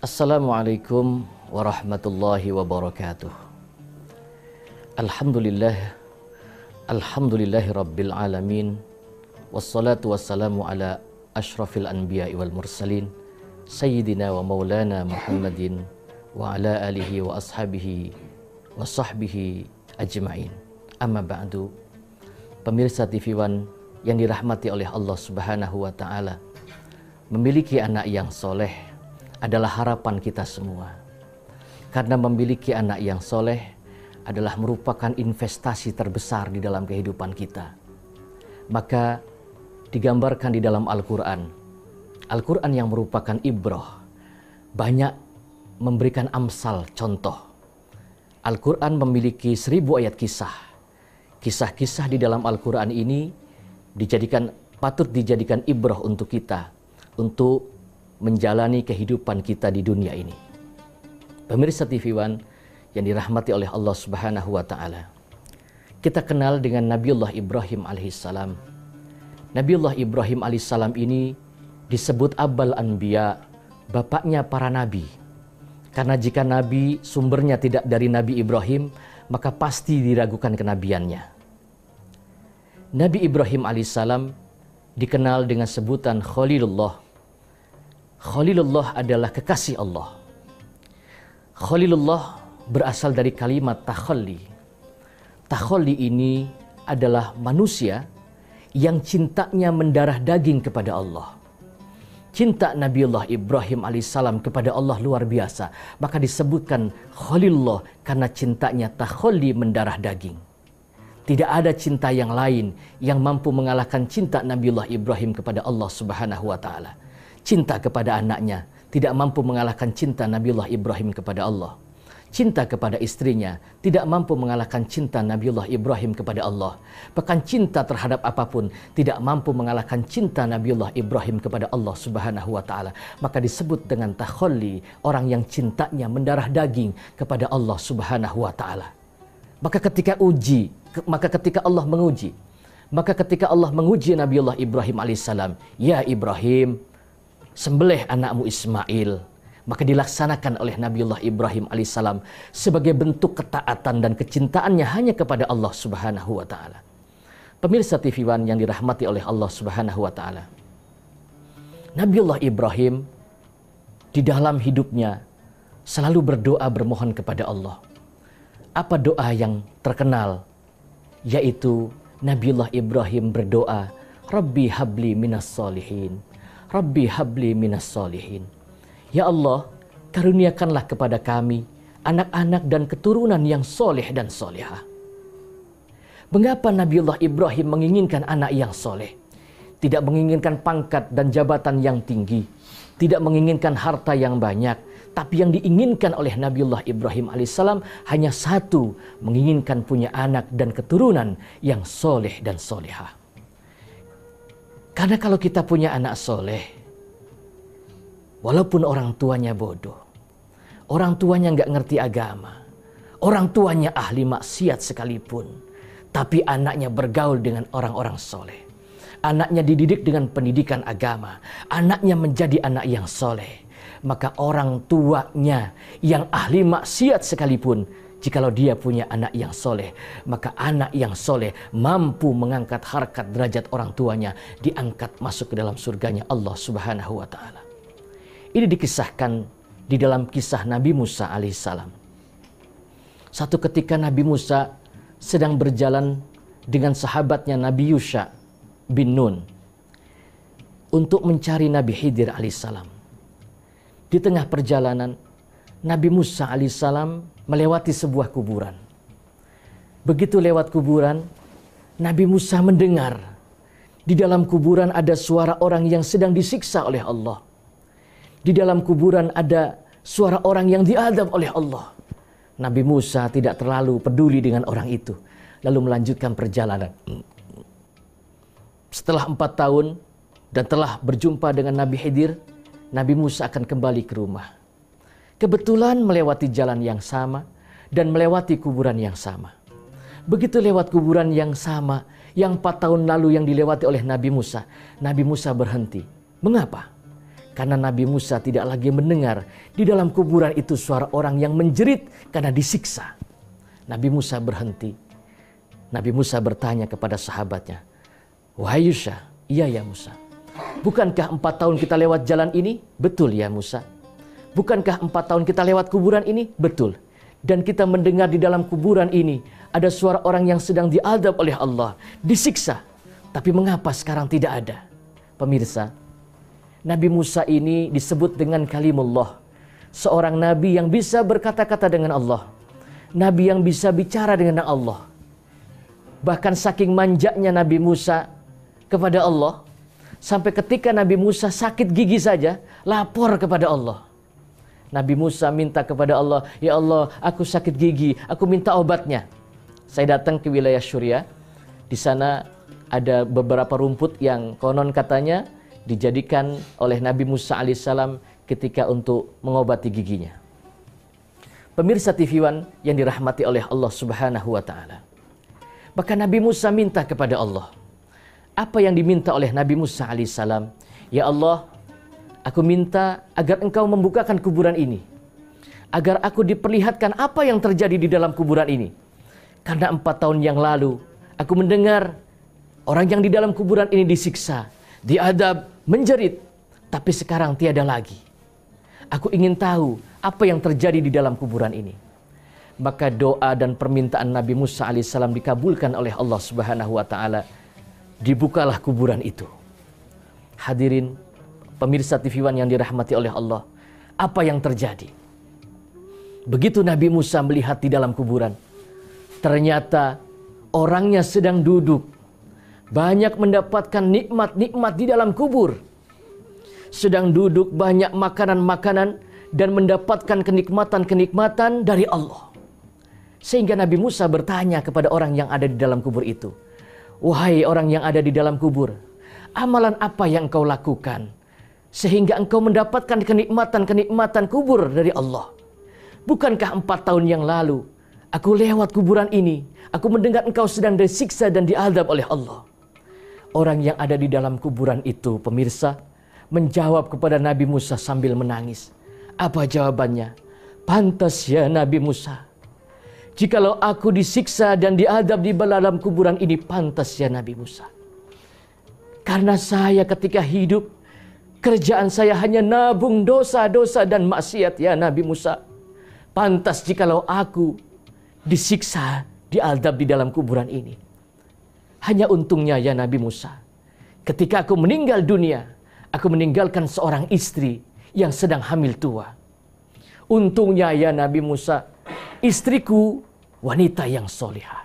Assalamualaikum warahmatullahi wabarakatuh. Alhamdulillah, alhamdulillahi rabbil alamin. Wassalatu wassalamu ala ashrafil anbiya'i wal mursalin, sayyidina wa maulana Muhammadin wa ala alihi wa ashabihi wa sahbihi ajma'in. Amma ba'du. Pemirsa TV One yang dirahmati oleh Allah Subhanahu wa taala, memiliki anak yang soleh adalah harapan kita semua. Karena memiliki anak yang soleh adalah merupakan investasi terbesar di dalam kehidupan kita. Maka digambarkan di dalam Al-Quran. Al-Quran yang merupakan ibrah, banyak memberikan amsal, contoh. Al-Quran memiliki 1000 ayat kisah. Kisah-kisah di dalam Al-Quran ini patut dijadikan ibrah untuk kita, untuk menjalani kehidupan kita di dunia ini. Pemirsa TV One yang dirahmati oleh Allah Subhanahu wa taala. Kita kenal dengan Nabiullah Ibrahim alaihissalam. Nabiullah Ibrahim alaihissalam ini disebut Abul Anbiya, bapaknya para nabi. Karena jika nabi sumbernya tidak dari Nabi Ibrahim, maka pasti diragukan kenabiannya. Nabi Ibrahim alaihissalam dikenal dengan sebutan Khalilullah. Khalilullah adalah kekasih Allah. Khalilullah berasal dari kalimat takhalli. Takhalli ini adalah manusia yang cintanya mendarah daging kepada Allah. Cinta Nabiullah Ibrahim alaihissalam kepada Allah luar biasa. Maka disebutkan Khalilullah karena cintanya takhalli mendarah daging. Tidak ada cinta yang lain yang mampu mengalahkan cinta Nabiullah Ibrahim kepada Allah Subhanahu wa taala. Cinta kepada anaknya tidak mampu mengalahkan cinta Nabiullah Ibrahim kepada Allah. Cinta kepada istrinya tidak mampu mengalahkan cinta Nabiullah Ibrahim kepada Allah. Bahkan cinta terhadap apapun tidak mampu mengalahkan cinta Nabiullah Ibrahim kepada Allah Subhanahu wa taala. Maka disebut dengan takhalli, orang yang cintanya mendarah daging kepada Allah Subhanahu wa taala. Maka ketika Allah menguji Nabiullah Ibrahim alaihissalam, "Ya Ibrahim, sembelih anakmu Ismail," maka dilaksanakan oleh Nabiullah Ibrahim alaihissalam sebagai bentuk ketaatan dan kecintaannya hanya kepada Allah Subhanahu wa taala. Pemirsa TV One yang dirahmati oleh Allah Subhanahu wa taala. Nabiullah Ibrahim di dalam hidupnya selalu berdoa bermohon kepada Allah. Apa doa yang terkenal? Yaitu Nabiullah Ibrahim berdoa, "Rabbi habli minas solihin. Rabbi habli minas solihin." Ya Allah, karuniakanlah kepada kami anak-anak dan keturunan yang soleh dan solehah. Mengapa Nabiullah Ibrahim menginginkan anak yang soleh? Tidak menginginkan pangkat dan jabatan yang tinggi, tidak menginginkan harta yang banyak, tapi yang diinginkan oleh Nabiullah Ibrahim alaihissalam hanya satu, menginginkan punya anak dan keturunan yang soleh dan solehah. Karena kalau kita punya anak soleh, walaupun orang tuanya bodoh, orang tuanya nggak ngerti agama, orang tuanya ahli maksiat sekalipun, tapi anaknya bergaul dengan orang-orang soleh, anaknya dididik dengan pendidikan agama, anaknya menjadi anak yang soleh, maka orang tuanya yang ahli maksiat sekalipun, jikalau dia punya anak yang soleh, maka anak yang soleh mampu mengangkat harkat derajat orang tuanya, diangkat masuk ke dalam surganya Allah Subhanahu wa taala. Ini dikisahkan di dalam kisah Nabi Musa alaihissalam. Satu ketika Nabi Musa sedang berjalan dengan sahabatnya Nabi Yusha bin Nun untuk mencari Nabi Khidir alaihissalam. Di tengah perjalanan, Nabi Musa alaihissalam melewati sebuah kuburan. Begitu lewat kuburan, Nabi Musa mendengar di dalam kuburan ada suara orang yang sedang disiksa oleh Allah. Di dalam kuburan ada suara orang yang diadab oleh Allah. Nabi Musa tidak terlalu peduli dengan orang itu, lalu melanjutkan perjalanan. Setelah 4 tahun dan telah berjumpa dengan Nabi Khidir, Nabi Musa akan kembali ke rumah. Kebetulan melewati jalan yang sama dan melewati kuburan yang sama. Begitu lewat kuburan yang sama, yang 4 tahun lalu yang dilewati oleh Nabi Musa berhenti. Mengapa? Karena Nabi Musa tidak lagi mendengar di dalam kuburan itu suara orang yang menjerit karena disiksa. Nabi Musa berhenti. Nabi Musa bertanya kepada sahabatnya, "Wahai Yusha," "Iya ya Musa." "Bukankah 4 tahun kita lewat jalan ini?" "Betul ya Musa." "Bukankah 4 tahun kita lewat kuburan ini?" "Betul. Dan kita mendengar di dalam kuburan ini ada suara orang yang sedang diazab oleh Allah, disiksa. Tapi mengapa sekarang tidak ada?" Pemirsa, Nabi Musa ini disebut dengan kalimullah. Seorang nabi yang bisa berkata-kata dengan Allah. Nabi yang bisa bicara dengan Allah. Bahkan saking manjanya Nabi Musa kepada Allah, sampai ketika Nabi Musa sakit gigi saja, lapor kepada Allah. Nabi Musa minta kepada Allah, "Ya Allah, aku sakit gigi, aku minta obatnya." Saya datang ke wilayah Syria. Di sana ada beberapa rumput yang konon katanya dijadikan oleh Nabi Musa alaihissalam ketika untuk mengobati giginya. Pemirsa TV One yang dirahmati oleh Allah Subhanahu wa taala. Maka Nabi Musa minta kepada Allah. Apa yang diminta oleh Nabi Musa alaihissalam? "Ya Allah, aku minta agar Engkau membukakan kuburan ini, agar aku diperlihatkan apa yang terjadi di dalam kuburan ini. Karena 4 tahun yang lalu aku mendengar orang yang di dalam kuburan ini disiksa, diadab, menjerit, tapi sekarang tiada lagi. Aku ingin tahu apa yang terjadi di dalam kuburan ini." Maka doa dan permintaan Nabi Musa alaihissalam dikabulkan oleh Allah Subhanahu wa taala. Dibukalah kuburan itu. Hadirin pemirsa TV One yang dirahmati oleh Allah, apa yang terjadi? Begitu Nabi Musa melihat di dalam kuburan, ternyata orangnya sedang duduk, banyak mendapatkan nikmat-nikmat di dalam kubur. Sedang duduk banyak makanan-makanan dan mendapatkan kenikmatan-kenikmatan dari Allah. Sehingga Nabi Musa bertanya kepada orang yang ada di dalam kubur itu, "Wahai orang yang ada di dalam kubur, amalan apa yang engkau lakukan sehingga engkau mendapatkan kenikmatan-kenikmatan kubur dari Allah? Bukankah 4 tahun yang lalu aku lewat kuburan ini, aku mendengar engkau sedang disiksa dan diazab oleh Allah?" Orang yang ada di dalam kuburan itu, pemirsa, menjawab kepada Nabi Musa sambil menangis. Apa jawabannya? "Pantas ya Nabi Musa. Jikalau aku disiksa dan diazab di dalam kuburan ini, pantas ya Nabi Musa. Karena saya ketika hidup, kerjaan saya hanya nabung dosa-dosa dan maksiat ya Nabi Musa. Pantas jikalau aku disiksa, diazab di dalam kuburan ini. Hanya untungnya ya Nabi Musa, ketika aku meninggal dunia, aku meninggalkan seorang istri yang sedang hamil tua. Untungnya ya Nabi Musa, istriku wanita yang solihah.